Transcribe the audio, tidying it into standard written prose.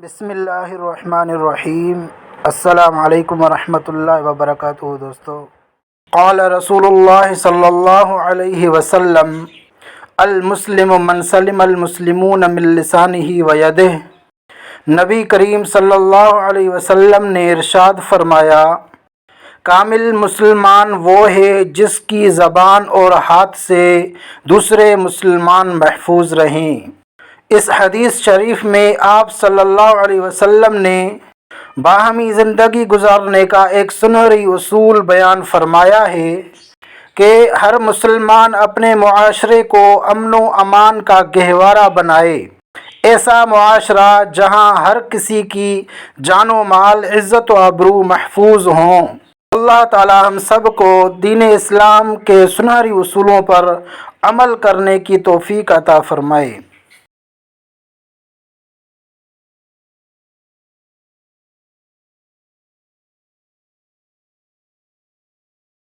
بسم اللہ الرحمن الرحیم۔ السلام علیکم ورحمۃ اللہ وبرکاتہ۔ دوستو، قال رسول اللہ صلی اللہ علیہ وسلم: المسلم من سلم المسلمون من لسانہ ویدہ۔ نبی کریم صلی اللہ علیہ وسلم نے ارشاد فرمایا، کامل مسلمان وہ ہے جس کی زبان اور ہاتھ سے دوسرے مسلمان محفوظ رہیں۔ اس حدیث شریف میں آپ صلی اللہ علیہ وسلم نے باہمی زندگی گزارنے کا ایک سنہری اصول بیان فرمایا ہے کہ ہر مسلمان اپنے معاشرے کو امن و امان کا گہوارہ بنائے، ایسا معاشرہ جہاں ہر کسی کی جان و مال، عزت و آبرو محفوظ ہوں۔ اللہ تعالی ہم سب کو دین اسلام کے سنہری اصولوں پر عمل کرنے کی توفیق عطا فرمائے۔